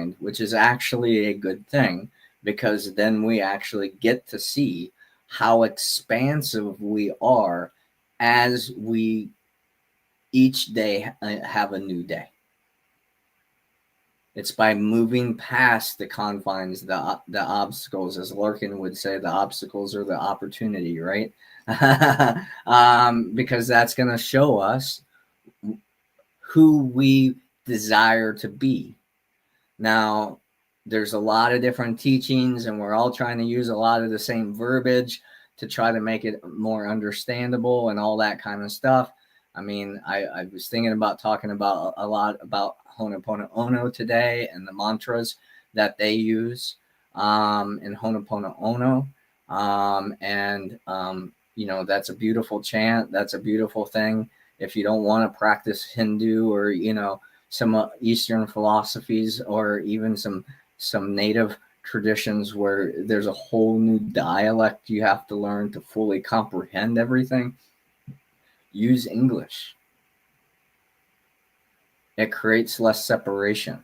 confined, which is actually a good thing, because then we actually get to see how expansive we are as we each day have a new day. It's by moving past the confines, the obstacles, as Larkin would say, the obstacles are the opportunity, right? Because that's going to show us who we desire to be. Now, there's a lot of different teachings, and we're all trying to use a lot of the same verbiage to try to make it more understandable and all that kind of stuff. I mean, I was thinking about talking about a lot about Ho'oponopono today and the mantras that they use in Ho'oponopono. You know, that's a beautiful chant. That's a beautiful thing. If you don't want to practice Hindu or, you know, some Eastern philosophies, or even some native traditions where there's a whole new dialect you have to learn to fully comprehend everything, use English. It creates less separation.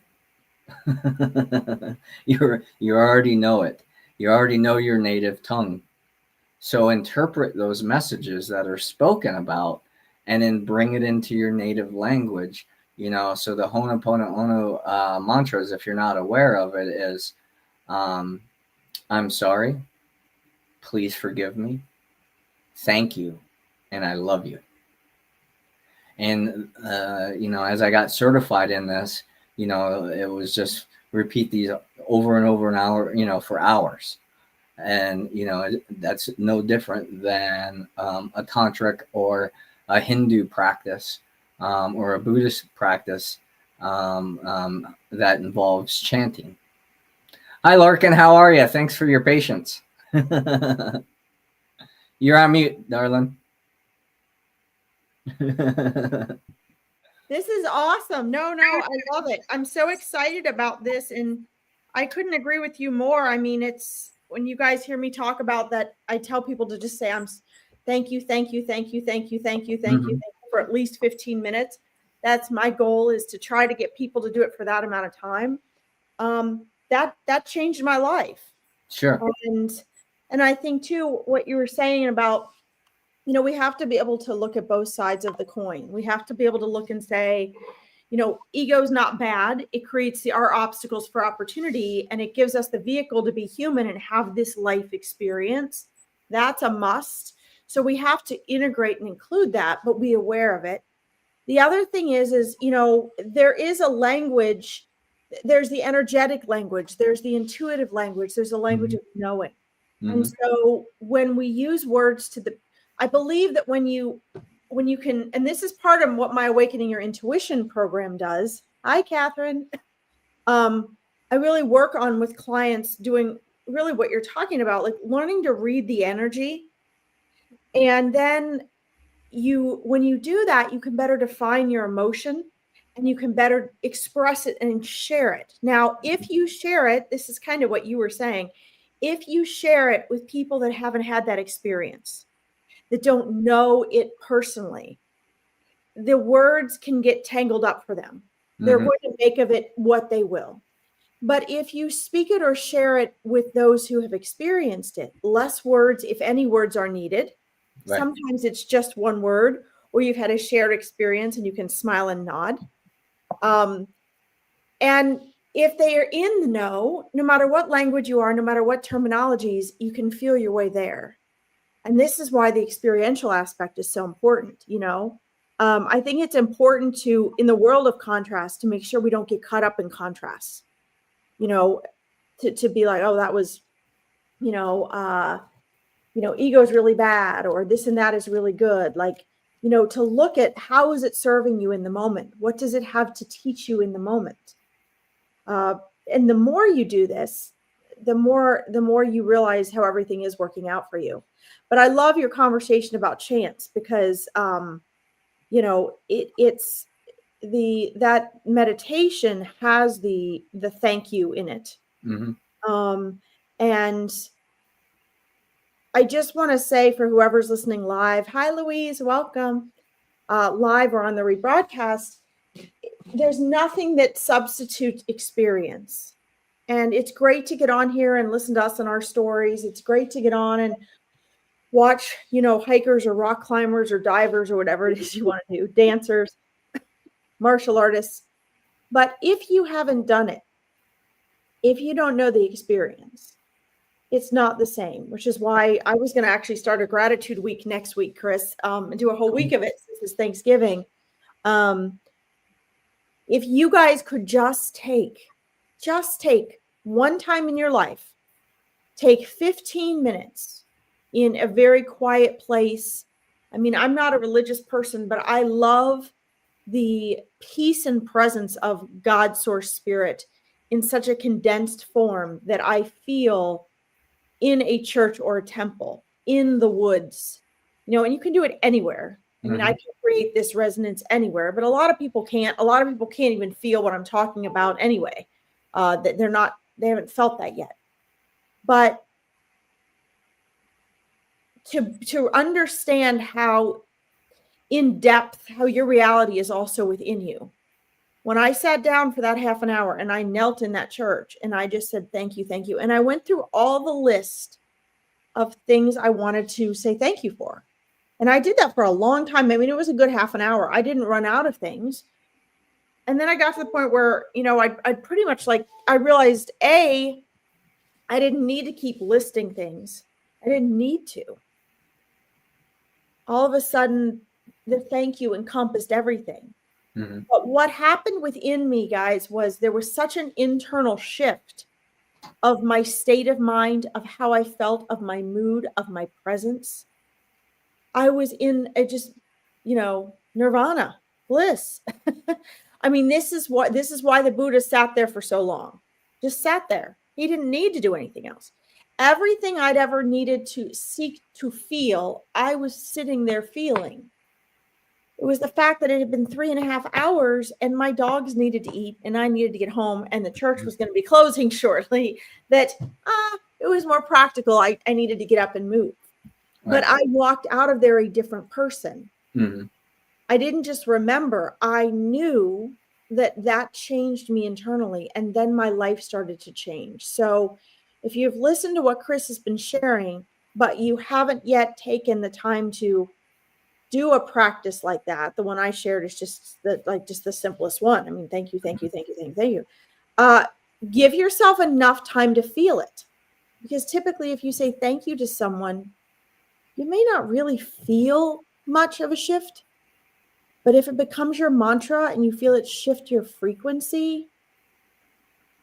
You already know it. You already know your native tongue. So interpret those messages that are spoken about and then bring it into your native language. You know, so the Ho'oponopono mantras, if you're not aware of it, is I'm sorry, please forgive me, thank you, and I love you. And, you know, as I got certified in this, you know, it was just repeat these over and over an hour, you know, for hours. And, you know, that's no different than a tantric or a Hindu practice. Or a Buddhist practice that involves chanting. Hi, Larkin. How are you? Thanks for your patience. You're on mute, darling. This is awesome. No, I love it. I'm so excited about this, and I couldn't agree with you more. I mean, it's when you guys hear me talk about that, I tell people to just say, thank you, thank you, thank you, thank you, thank you, thank you, thank you for at least 15 minutes. That's my goal, is to try to get people to do it for that amount of time. That changed my life. Sure. And I think too, what you were saying about, you know, we have to be able to look at both sides of the coin. We have to be able to look and say, you know, ego is not bad. It creates our obstacles for opportunity, and it gives us the vehicle to be human and have this life experience. That's a must. So we have to integrate and include that, but be aware of it. The other thing is, you know, there is a language. There's the energetic language. There's the intuitive language. There's a language of knowing. And so when we use words I believe that when you can, and this is part of what my Awakening Your Intuition program does. Hi, Catherine. I really work on with clients doing really what you're talking about, like learning to read the energy. And then when you do that, you can better define your emotion, and you can better express it and share it. Now, if you share it, this is kind of what you were saying. If you share it with people that haven't had that experience, that don't know it personally, the words can get tangled up for them. They're going to make of it what they will. But if you speak it or share it with those who have experienced it, less words, if any words are needed. Right. Sometimes it's just one word, or you've had a shared experience and you can smile and nod. And if they are in the know, no matter what language you are, no matter what terminologies, you can feel your way there. And this is why the experiential aspect is so important, you know. I think it's important to, in the world of contrast, to make sure we don't get caught up in contrasts, you know, to be like, oh, that was, ego is really bad, or this and that is really good. Like, you know, to look at how is it serving you in the moment? What does it have to teach you in the moment? And the more you do this, the more you realize how everything is working out for you. But I love your conversation about chants, because, it's that meditation has the thank you in it. And I just want to say, for whoever's listening live, hi, Louise, welcome, live or on the rebroadcast. there's nothing that substitutes experience. And it's great to get on here and listen to us and our stories. It's great to get on and watch, hikers or rock climbers or divers or whatever it is you want to do, dancers, martial artists. But if you haven't done it, if you don't know the experience, it's not the same, which is why I was going to actually start a gratitude week next week, Chris, and do a whole week of it since it's Thanksgiving. If you guys could just take one time in your life, take 15 minutes in a very quiet place. I mean, I'm not a religious person, but I love the peace and presence of God, source, spirit in such a condensed form that I feel in a church or a temple, in the woods, and you can do it anywhere. I mean, I can create this resonance anywhere, but a lot of people can't. A lot of people can't even feel what I'm talking about anyway. That they haven't felt that yet. But to understand how in depth, how your reality is also within you. When I sat down for that half an hour and I knelt in that church and I just said, thank you, thank you. And I went through all the list of things I wanted to say thank you for. And I did that for a long time. I mean, it was a good half an hour. I didn't run out of things. And then I got to the point where, I pretty much I realized, I didn't need to keep listing things. I didn't need to. All of a sudden, the thank you encompassed everything. Mm-hmm. But what happened within me, guys, was there was such an internal shift of my state of mind, of how I felt, of my mood, of my presence. I was in a just, nirvana, bliss. I mean, this is why the Buddha sat there for so long. Just sat there. He didn't need to do anything else. Everything I'd ever needed to seek to feel, I was sitting there feeling. It was the fact that it had been 3.5 hours and my dogs needed to eat and I needed to get home and the church was going to be closing shortly, that it was more practical. I needed to get up and move. Right. But I walked out of there a different person. Mm-hmm. I didn't just remember. I knew that changed me internally. And then my life started to change. So if you've listened to what Chris has been sharing, but you haven't yet taken the time to do a practice like that, the one I shared is just the simplest one. I mean, thank you, thank you, thank you, thank you, thank you. Give yourself enough time to feel it. Because typically if you say thank you to someone, you may not really feel much of a shift. But if it becomes your mantra and you feel it shift your frequency,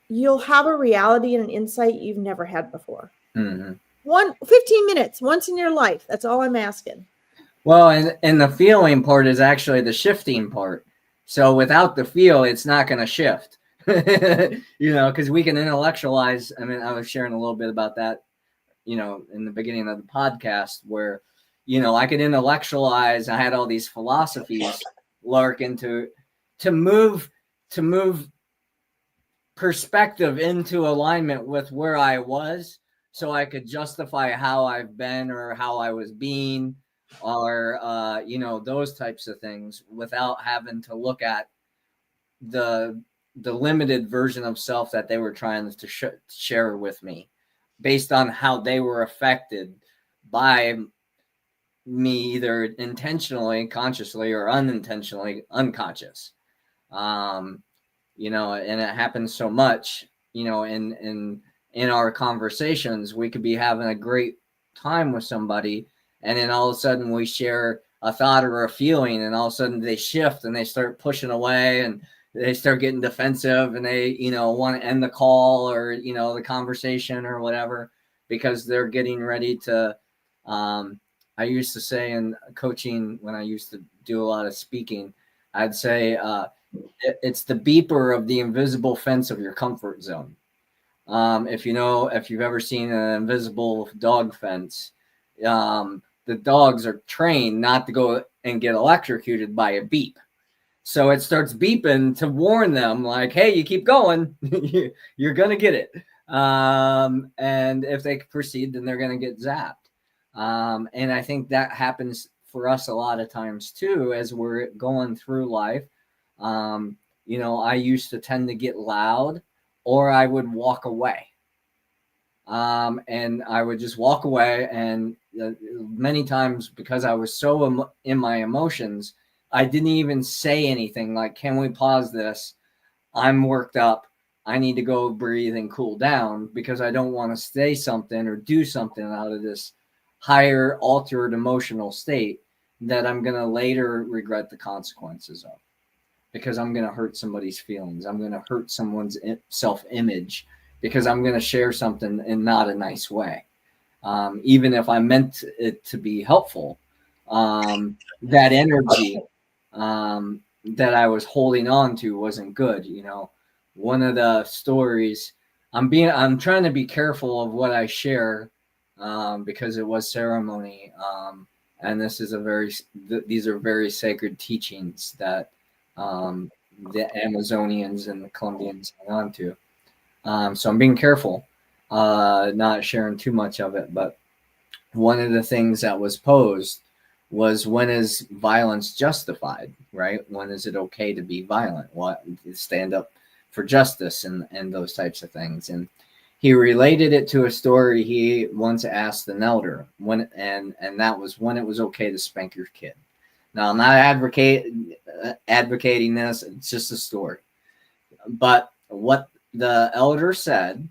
you'll have a reality and an insight you've never had before. Mm-hmm. 15 minutes, once in your life. That's all I'm asking. Well, and the feeling part is actually the shifting part. So without the feel, it's not going to shift. Because we can intellectualize. I mean, I was sharing a little bit about that, in the beginning of the podcast where, I could intellectualize. I had all these philosophies lurk into to move perspective into alignment with where I was so I could justify how I've been or how I was being or, those types of things without having to look at the limited version of self that they were trying to share with me based on how they were affected by me, either intentionally, consciously, or unintentionally unconscious. And it happens so much, in our conversations. We could be having a great time with somebody, and then all of a sudden we share a thought or a feeling, and all of a sudden they shift and they start pushing away and they start getting defensive and they, want to end the call or, the conversation or whatever, because they're getting ready to, I used to say in coaching when I used to do a lot of speaking, I'd say it's the beeper of the invisible fence of your comfort zone. If you've ever seen an invisible dog fence, the dogs are trained not to go and get electrocuted by a beep. So it starts beeping to warn them like, hey, you keep going, you're going to get it. And if they proceed, then they're going to get zapped. And I think that happens for us a lot of times too, as we're going through life. I used to tend to get loud, or I would walk away. And I would just walk away. And many times, because I was so in my emotions, I didn't even say anything like, "Can we pause this? I'm worked up. I need to go breathe and cool down," because I don't want to say something or do something out of this higher altered emotional state that I'm going to later regret the consequences of, because I'm going to hurt somebody's feelings. I'm going to hurt someone's self-image because I'm going to share something in not a nice way. Even if I meant it to be helpful, that energy that I was holding on to wasn't good. One of the stories, I'm trying to be careful of what I share, because it was ceremony, and these are very sacred teachings that the Amazonians and the Colombians hang on to. So I'm being careful, not sharing too much of it. But one of the things that was posed was, when is violence justified, right? When is it okay to be violent? What, stand up for justice and those types of things. And he related it to a story he once asked an elder, and that was when it was okay to spank your kid. Now, I'm not advocating this, it's just a story. But what the elder said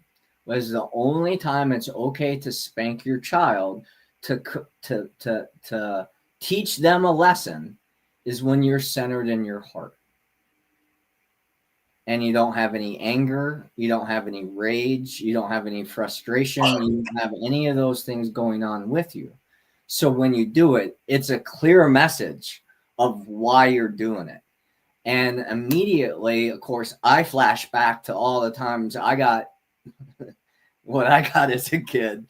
was, the only time it's okay to spank your child, to teach them a lesson, is when you're centered in your heart and you don't have any anger, you don't have any rage, you don't have any frustration, you don't have any of those things going on with you. So when you do it, it's a clear message of why you're doing it. And immediately, of course, I flash back to all the times I got what I got as a kid,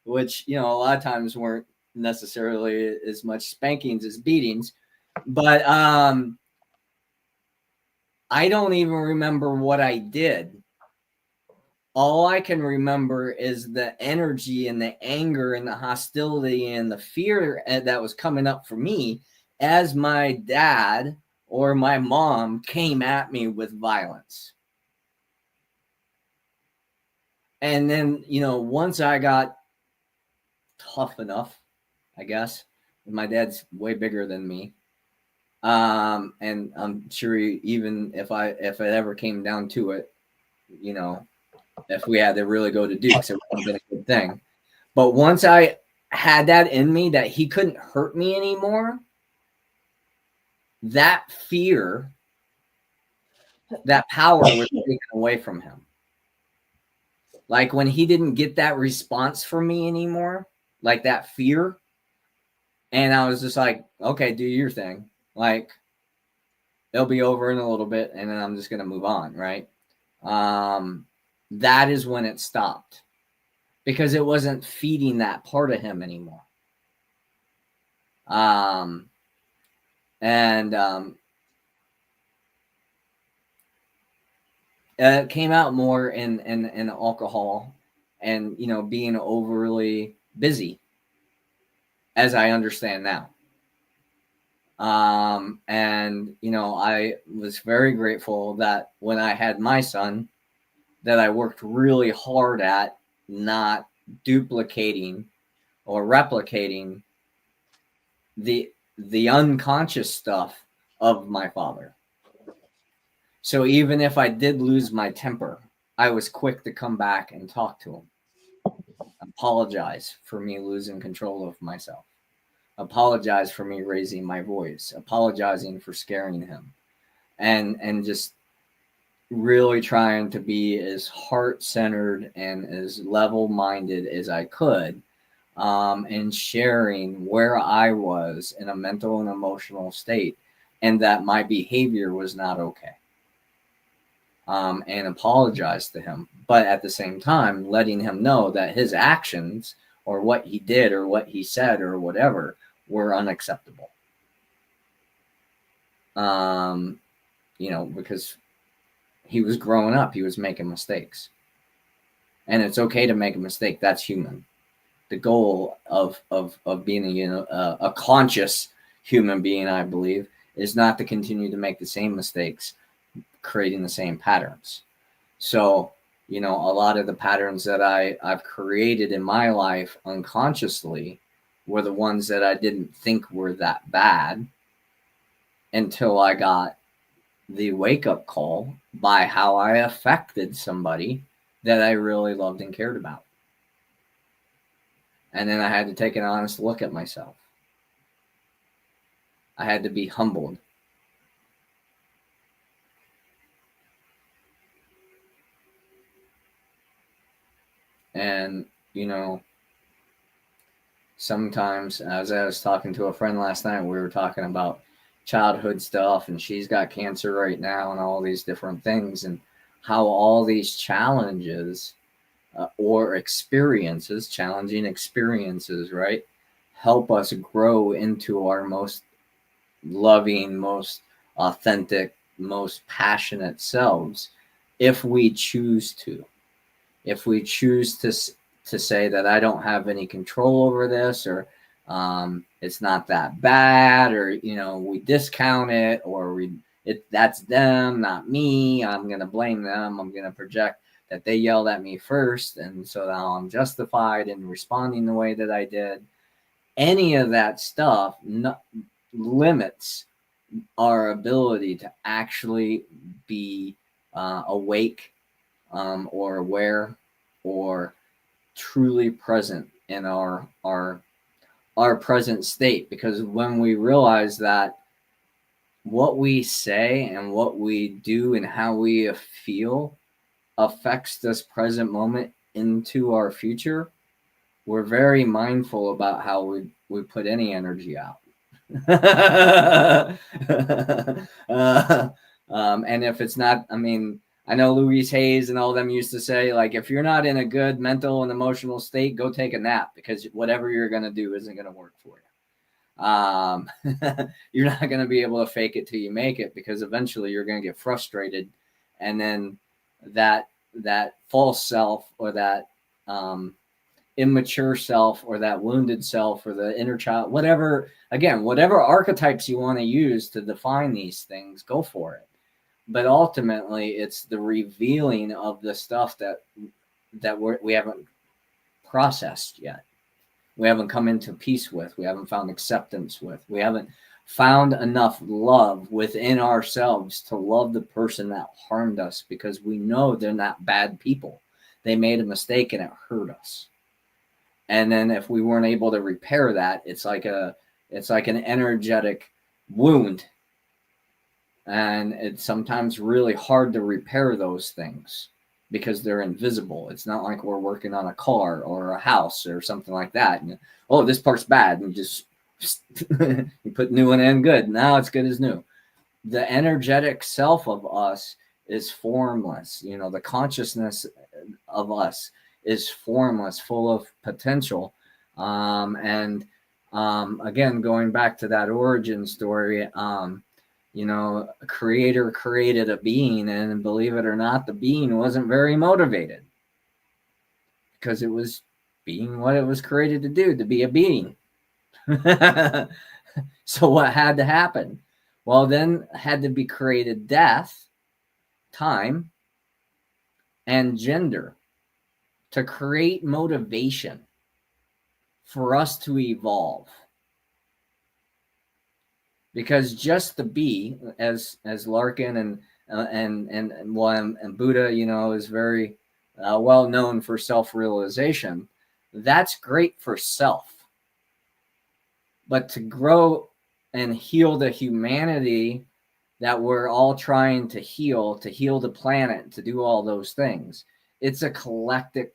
which, a lot of times weren't necessarily as much spankings as beatings. But I don't even remember what I did. All I can remember is the energy and the anger and the hostility and the fear that was coming up for me as my dad or my mom came at me with violence. And then, once I got tough enough, I guess, my dad's way bigger than me. And I'm sure even if it ever came down to it, if we had to really go to Dukes, it would have been a good thing. But once I had that in me that he couldn't hurt me anymore, that fear, that power was taken away from him. Like when he didn't get that response from me anymore, like that fear. And I was just like, okay, do your thing. Like, it'll be over in a little bit, and then I'm just going to move on, right? That is when it stopped, because it wasn't feeding that part of him anymore. It came out more in alcohol and, being overly busy, as I understand now. And, I was very grateful that when I had my son, that I worked really hard at not duplicating or replicating the unconscious stuff of my father. So even if I did lose my temper, I was quick to come back and talk to him, apologize for me losing control of myself, apologize for me raising my voice, apologizing for scaring him, and just really trying to be as heart-centered and as level-minded as I could, and sharing where I was in a mental and emotional state, and that my behavior was not okay. And apologize to him, but at the same time, letting him know that his actions or what he did or what he said or whatever were unacceptable. Because he was growing up, he was making mistakes. And it's okay to make a mistake. That's human. The goal of being a conscious human being, I believe, is not to continue to make the same mistakes, creating the same patterns. So, you know, a lot of the patterns that I've created in my life unconsciously were the ones that I didn't think were that bad until I got the wake up call by how I affected somebody that I really loved and cared about. And then I had to take an honest look at myself. I had to be humbled. And, you know, sometimes, as I was talking to a friend last night, we were talking about childhood stuff, and she's got cancer right now and all these different things, and how all these challenges or experiences, challenging experiences, right, help us grow into our most loving, most authentic, most passionate selves if we choose to. If we choose to say that I don't have any control over this, or it's not that bad, or you know, we discount it, or that's them, not me. I'm gonna blame them. I'm gonna project that they yelled at me first, and so now I'm justified in responding the way that I did. Any of that stuff limits our ability to actually be awake, or aware, or truly present in our present state. Because when we realize that what we say and what we do and how we feel affects this present moment into our future, we're very mindful about how we put any energy out. And if it's not, I mean, I know Louise Hayes and all them used to say, like, if you're not in a good mental and emotional state, go take a nap, because whatever you're going to do isn't going to work for you. You're not going to be able to fake it till you make it, because eventually you're going to get frustrated, and then that false self, or that immature self, or that wounded self, or the inner child, whatever, again, whatever archetypes you want to use to define these things, go for it. But ultimately, it's the revealing of the stuff that we haven't processed yet. We haven't come into peace with. We haven't found acceptance with. We haven't found enough love within ourselves to love the person that harmed us, because we know they're not bad people. They made a mistake and it hurt us. And then if we weren't able to repair that, it's like an energetic wound. And it's sometimes really hard to repair those things because they're invisible. It's not like we're working on a car or a house or something like that. And, oh, this part's bad, and you just you put new one in, good. Now it's good as new. The energetic self of us is formless. You know, the consciousness of us is formless, full of potential. And again, going back to that origin story, you know, a creator created a being, and believe it or not, the being wasn't very motivated, because it was being what it was created to do, to be a being. So what had to happen? Well, then had to be created death, time, and gender to create motivation for us to evolve. Because just to be, as Larkin and Buddha, you know, is very well known for self-realization. That's great for self. But to grow and heal the humanity that we're all trying to heal the planet, to do all those things, it's a collective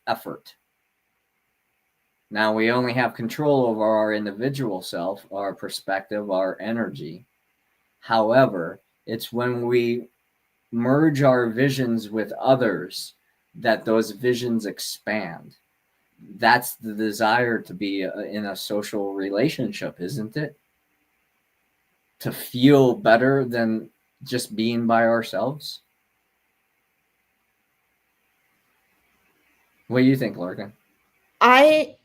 effort. Now, we only have control over our individual self, our perspective, our energy. However, it's when we merge our visions with others that those visions expand. That's the desire to be in a social relationship, isn't it? To feel better than just being by ourselves. What do you think, Larkin? I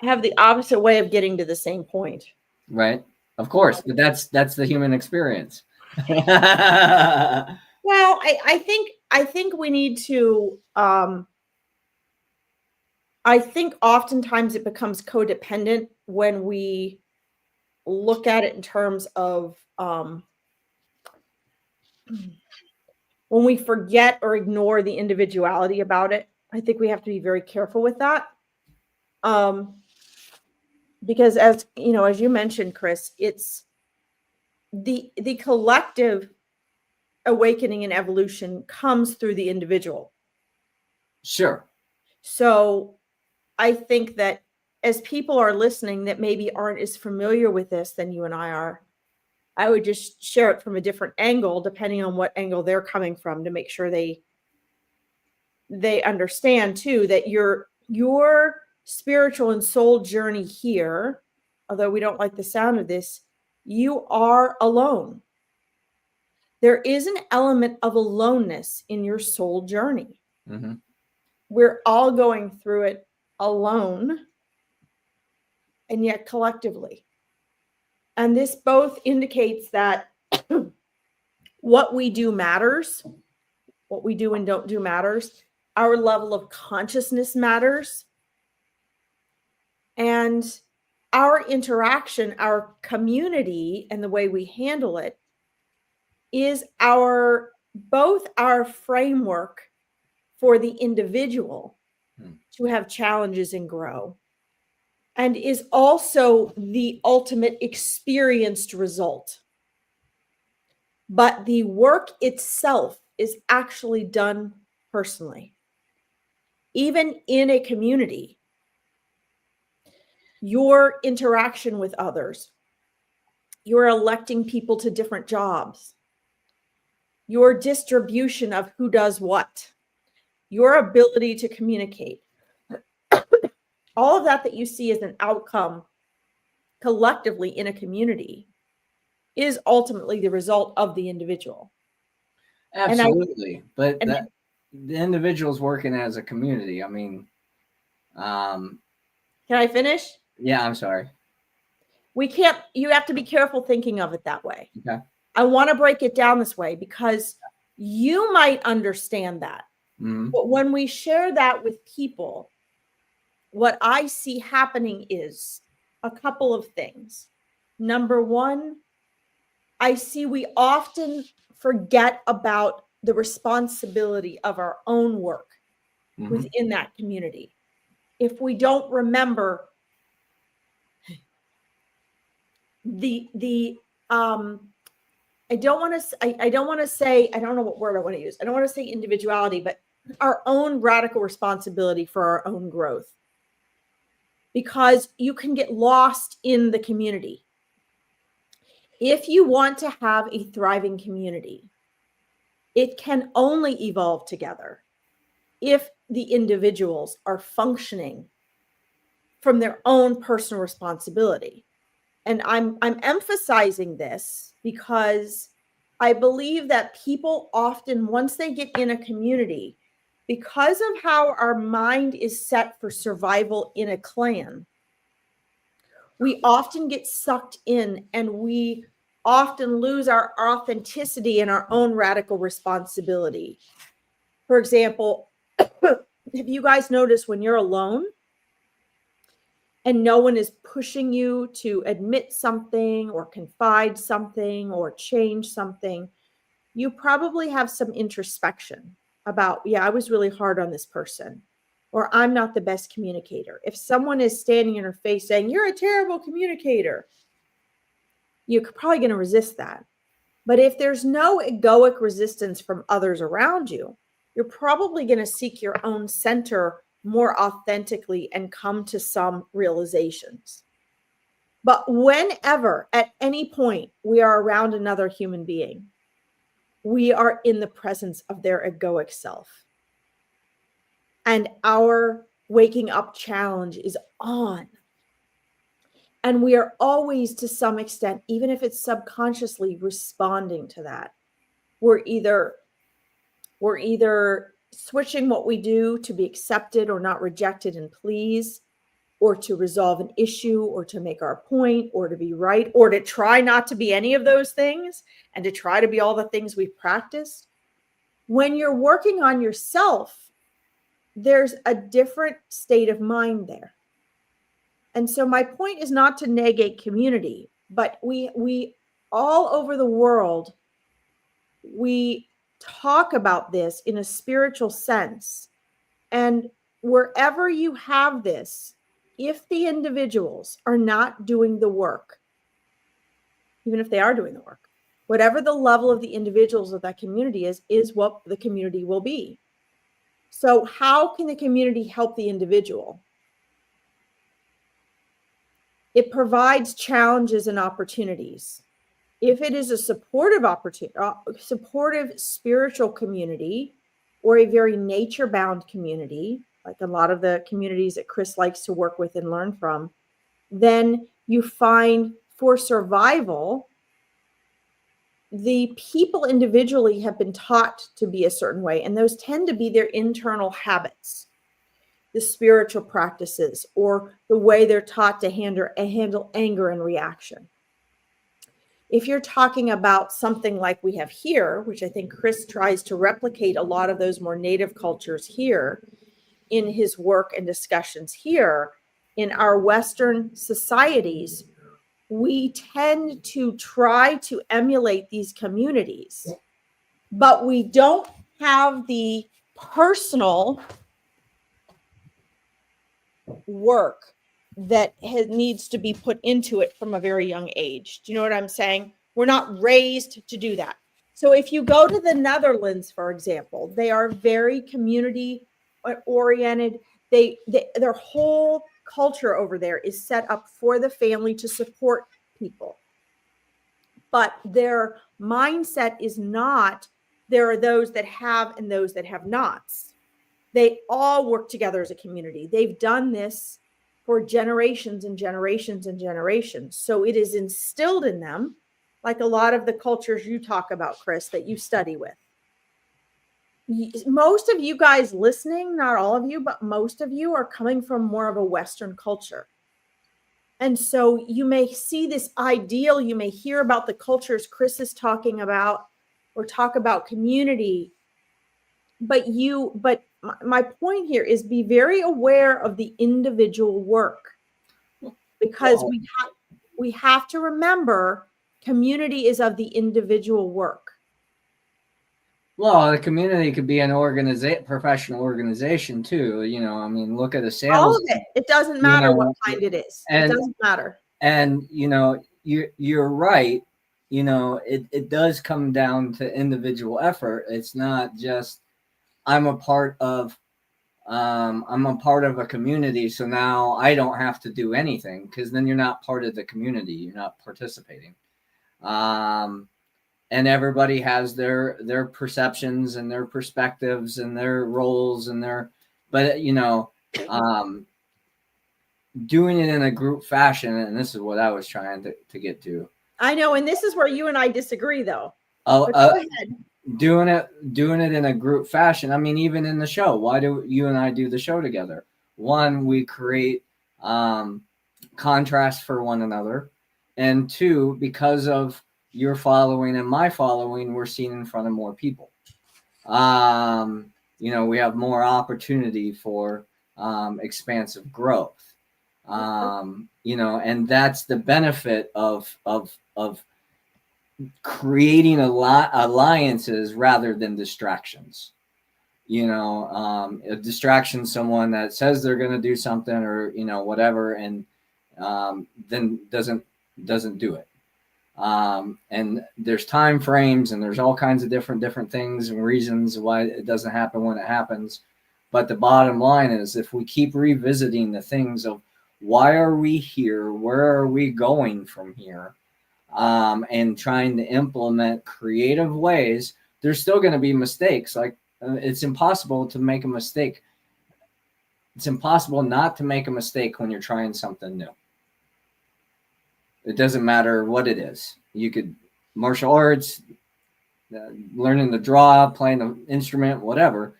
have the opposite way of getting to the same point. Right? Of course, but that's the human experience. Well, I think we need to I think oftentimes it becomes codependent when we look at it in terms of when we forget or ignore the individuality about it. I think we have to be very careful with that. Because as you know, as you mentioned, Chris, it's the collective awakening and evolution comes through the individual. Sure. So I think that as people are listening that maybe aren't as familiar with this than you and I are, I would just share it from a different angle, depending on what angle they're coming from, to make sure they understand too that your spiritual and soul journey here, although we don't like the sound of this, you are alone. There is an element of aloneness in your soul journey. Mm-hmm. We're all going through it alone and yet collectively. And this both indicates that what we do matters, what we do and don't do matters, our level of consciousness matters, and our interaction, our community, and the way we handle it is both our framework for the individual to have challenges and grow, and is also the ultimate experienced result. But the work itself is actually done personally. Even in a community, your interaction with others, you're electing people to different jobs, your distribution of who does what, your ability to communicate, all of that you see as an outcome collectively in a community is ultimately the result of the individual. Absolutely. But that the individual's working as a community. I mean, can I finish? Yeah, I'm sorry. You have to be careful thinking of it that way. Okay. I want to break it down this way because you might understand that. Mm-hmm. But when we share that with people, what I see happening is a couple of things. Number one, I see we often forget about the responsibility of our own work within that community. If we don't remember I don't want to say, I don't know what word I want to use. I don't want to say individuality, but our own radical responsibility for our own growth. Because you can get lost in the community. If you want to have a thriving community, it can only evolve together if the individuals are functioning from their own personal responsibility. And I'm emphasizing this because I believe that people often, once they get in a community, because of how our mind is set for survival in a clan, we often get sucked in and we often lose our authenticity and our own radical responsibility. For example, have you guys noticed when you're alone and no one is pushing you to admit something or confide something or change something, you probably have some introspection about, yeah, I was really hard on this person, or I'm not the best communicator. If someone is standing in her face saying, you're a terrible communicator, you're probably going to resist that. But if there's no egoic resistance from others around you, you're probably going to seek your own center more authentically and come to some realizations. But whenever, at any point, we are around another human being, we are in the presence of their egoic self. And our waking up challenge is on. And we are always, to some extent, even if it's subconsciously, responding to that. We're either switching what we do to be accepted or not rejected and pleased. or to resolve an issue or to make our point or to be right or to try not to be any of those things and to try to be all the things we've practiced. When you're working on yourself, there's a different state of mind there. And so my point is not to negate community, but we all over the world, we talk about this in a spiritual sense. And wherever you have this, if the individuals are not doing the work, even if they are doing the work, whatever the level of the individuals of that community is what the community will be. So how can the community help the individual? It provides challenges and opportunities. If it is a supportive supportive spiritual community, or a very nature-bound community, like a lot of the communities that Chris likes to work with and learn from, then you find for survival, the people individually have been taught to be a certain way, and those tend to be their internal habits, the spiritual practices, or the way they're taught to handle anger and reaction. If you're talking about something like we have here, which I think Chris tries to replicate a lot of those more native cultures here in his work and discussions here, in our Western societies, we tend to try to emulate these communities, but we don't have the personal work that needs to be put into it from a very young age. Do you know what I'm saying? We're not raised to do that. So if you go to the Netherlands, for example, they are very community oriented. Their whole culture over there is set up for the family to support people. But their mindset is not, there are those that have and those that have nots. They all work together as a community. They've done this for generations and generations and generations. So it is instilled in them, like a lot of the cultures you talk about, Chris, that you study with. Most of you guys listening, not all of you, but most of you are coming from more of a Western culture. And so you may see this ideal, you may hear about the cultures Chris is talking about, or talk about community. But my point here is be very aware of the individual work, because we have to remember community is of the individual work. Well, the community could be an professional organization too. You know, I mean, look at a sales. All of it. It doesn't matter what kind it is. It doesn't matter. And you know, you're right. You know, it does come down to individual effort. It's not just I'm a part of a community, so now I don't have to do anything, because then you're not part of the community. You're not participating. And everybody has their perceptions and their perspectives and their roles and but you know, doing it in a group fashion, and this is what I was trying to get to. I know, and this is where you and I disagree, though. Go ahead. Doing it in a group fashion. I mean, even in the show, why do you and I do the show together? One, we create contrast for one another, and two, because of your following and my following, we're seen in front of more people. You know, we have more opportunity for expansive growth. You know, and that's the benefit of creating alliances rather than distractions. You know, a distraction, someone that says they're going to do something, or you know, whatever, and then doesn't do it. And there's time frames, and there's all kinds of different things and reasons why it doesn't happen when it happens. But the bottom line is, if we keep revisiting the things of why are we here, where are we going from here, and trying to implement creative ways, there's still going to be mistakes. Like it's impossible to make a mistake. It's impossible not to make a mistake when you're trying something new. It doesn't matter what it is. You could martial arts, learning to draw, playing an instrument, whatever,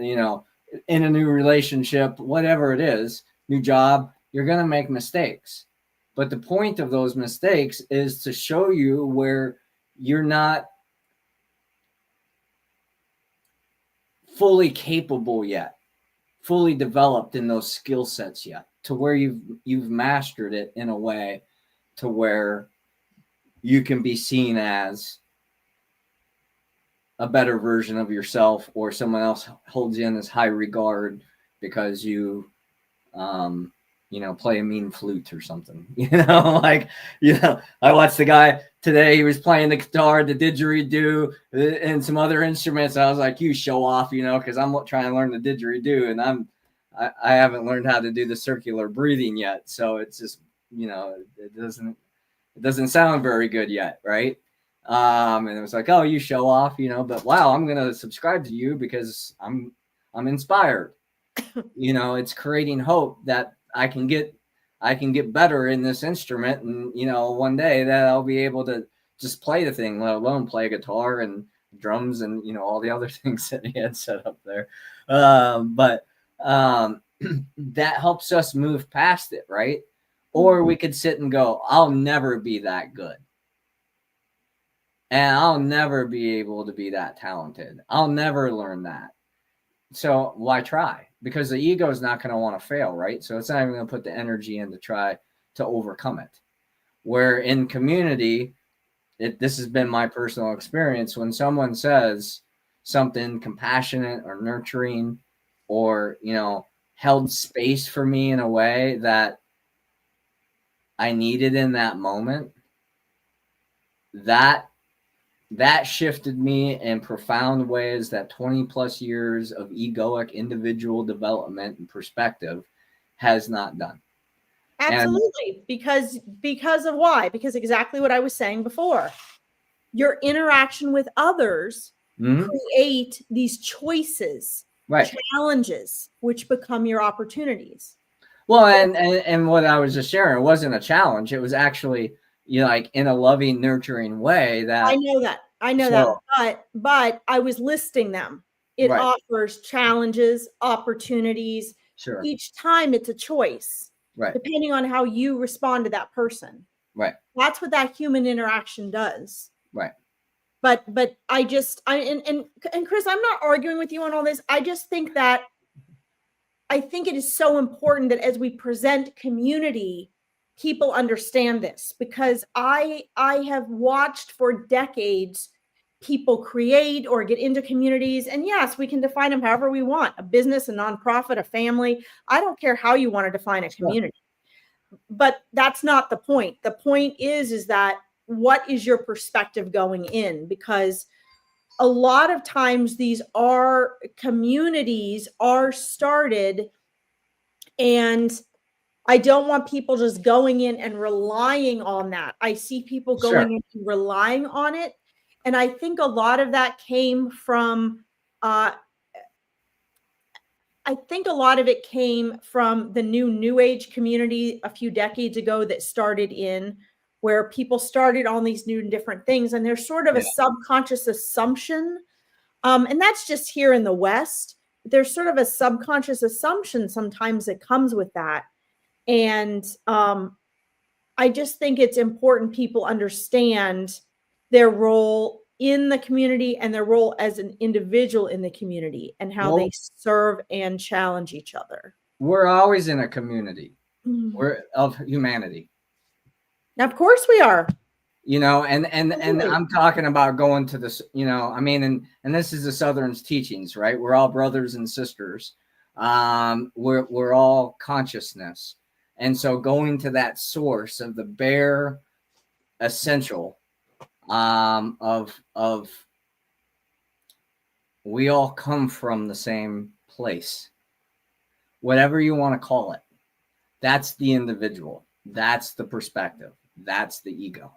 you know, in a new relationship, whatever it is, new job, you're going to make mistakes. But the point of those mistakes is to show you where you're not fully capable yet, fully developed in those skill sets yet, to where you've mastered it in a way to where you can be seen as a better version of yourself, or someone else holds you in this high regard because um, play a mean flute or something. Like, I watched the guy today. He was playing the guitar, the didgeridoo, and some other instruments. I was like, you show off, because I'm trying to learn the didgeridoo, and I haven't learned how to do the circular breathing yet. So it's just, it doesn't sound very good yet, right? And it was like, oh, you show off, but wow, I'm gonna subscribe to you because I'm inspired. It's creating hope that I can get better in this instrument, and one day that I'll be able to just play the thing, let alone play guitar and drums and all the other things that he had set up there. But that helps us move past it, right? Or we could sit and go, I'll never be that good. And I'll never be able to be that talented. I'll never learn that. So why try? Because the ego is not going to want to fail, right? So it's not even going to put the energy in to try to overcome it. Where in community, this has been my personal experience. When someone says something compassionate or nurturing, or held space for me in a way that I needed in that moment, that shifted me in profound ways that 20 plus years of egoic individual development and perspective has not done. Absolutely. Because of why? Because exactly what I was saying before. Your interaction with others create these choices, right, challenges, which become your opportunities. Well, and what I was just sharing, it wasn't a challenge. It was actually, like in a loving, nurturing way that I know that, but I was listing them. It right, offers challenges, opportunities. sure, Each time it's a choice, right, depending on how you respond to that person. right, That's what that human interaction does. right. But I just and Chris, I'm not arguing with you on all this. I just think that I think it is so important that as we present community, people understand this, because I have watched for decades people create or get into communities, and yes, we can define them however we want: a business, a nonprofit, a family. I don't care how you want to define a community. But that's not the point. The point is that what is your perspective going in? Because a lot of times these are communities are started, and I don't want people just going in and relying on that. I see people going in and relying on it. And I think a lot of that came from I think a lot of it came from the new age community a few decades ago that started in, where people started on these new and different things. And there's sort of a subconscious assumption. And that's just here in the West. There's sort of a subconscious assumption sometimes that comes with that. And I just think it's important people understand their role in the community and their role as an individual in the community, and how they serve and challenge each other. We're always in a community. We're of humanity. Of course we are. And I'm talking about going to this, and this is the Southern's teachings, right? We're all brothers and sisters. We're all consciousness. And so going to that source of the bare essential of we all come from the same place, whatever you want to call it. That's the individual. That's the perspective. That's the ego.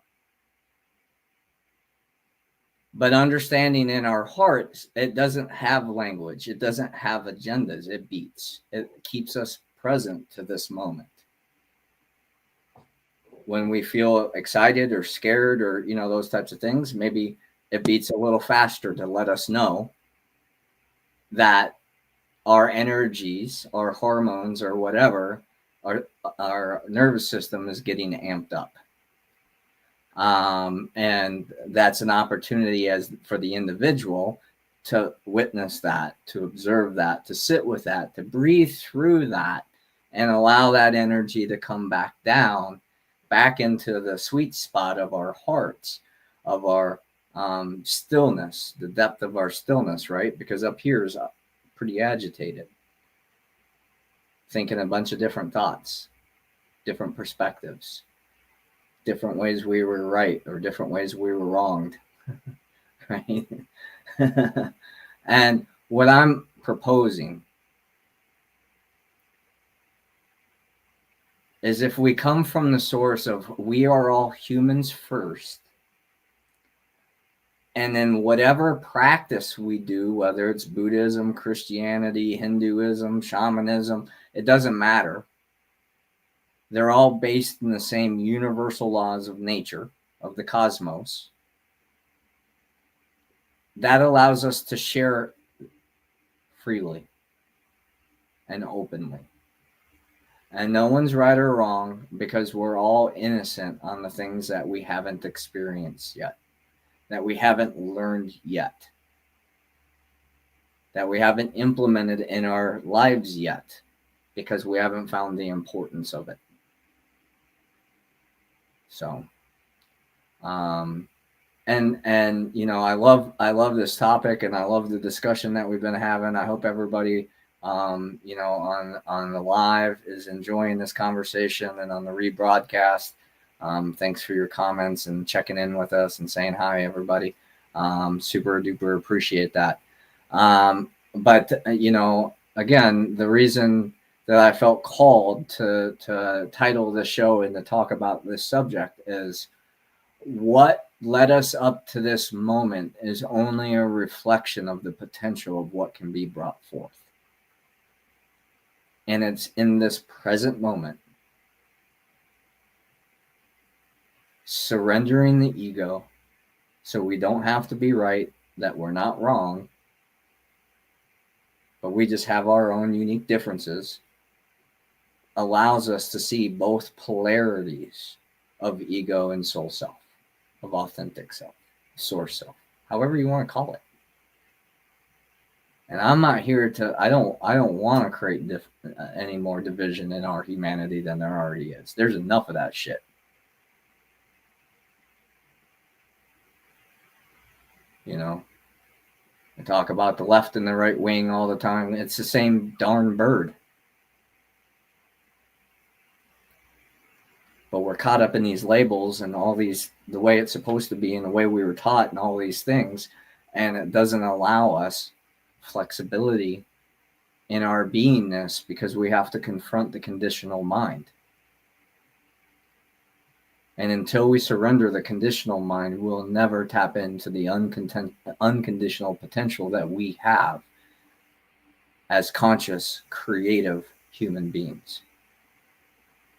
But understanding in our hearts, it doesn't have language. It doesn't have agendas. It beats. It keeps us present to this moment. When we feel excited or scared or, those types of things, maybe it beats a little faster to let us know that our energies, our hormones or whatever our nervous system is getting amped up. And that's an opportunity as for the individual to witness that, to observe that, to sit with that, to breathe through that, and allow that energy to come back down, back into the sweet spot of our hearts, of our stillness, the depth of our stillness, right? Because up here is pretty agitated, thinking a bunch of different thoughts, different perspectives, different ways we were right or different ways we were wronged, right? And what I'm proposing is if we come from the source of we are all humans first, and then whatever practice we do, whether it's Buddhism, Christianity, Hinduism, shamanism, it doesn't matter. They're all based in the same universal laws of nature, of the cosmos. That allows us to share freely and openly. And no one's right or wrong because we're all innocent on the things that we haven't experienced yet, that we haven't learned yet, that we haven't implemented in our lives yet because we haven't found the importance of it. So, and you know, I love this topic, and I love the discussion that we've been having. I hope everybody, you know, on the live is enjoying this conversation, and on the rebroadcast. Thanks for your comments and checking in with us and saying hi, everybody. Super duper appreciate that. But you know, again, the reason that I felt called to title the show and to talk about this subject is what led us up to this moment is only a reflection of the potential of what can be brought forth. And it's in this present moment, surrendering the ego so we don't have to be right, that we're not wrong, but we just have our own unique differences, allows us to see both polarities of ego and soul self, of authentic self, source self, however you want to call it. And I'm not here to, I don't want to create any more division in our humanity than there already is. There's enough of that shit. You know, I talk about the left and the right wing all the time. It's the same darn bird. But we're caught up in these labels and all these, the way it's supposed to be and the way we were taught and all these things. And it doesn't allow us flexibility in our beingness because we have to confront the conditional mind. And until we surrender the conditional mind, we'll never tap into the unconditional potential that we have as conscious, creative human beings.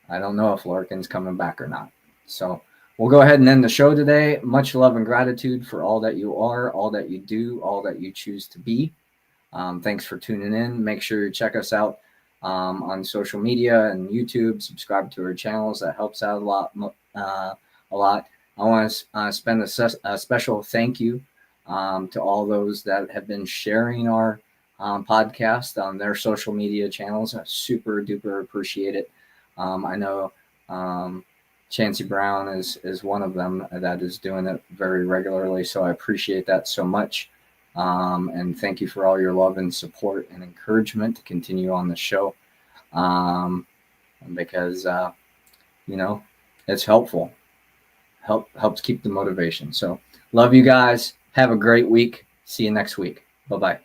I don't know if Larkin's coming back or not. So we'll go ahead and end the show today. Much love and gratitude for all that you are, all that you do, all that you choose to be. Thanks for tuning in. Make sure you check us out on social media and YouTube. Subscribe to our channels. That helps out a lot. I want to spend a special thank you to all those that have been sharing our podcast on their social media channels. I super duper appreciate it. I know Chancey Brown is one of them that is doing it very regularly. So I appreciate that so much. And thank you for all your love and support and encouragement to continue on the show. Because, you know, it's helpful. Helps keep the motivation. So love you guys. Have a great week. See you next week. Bye-bye.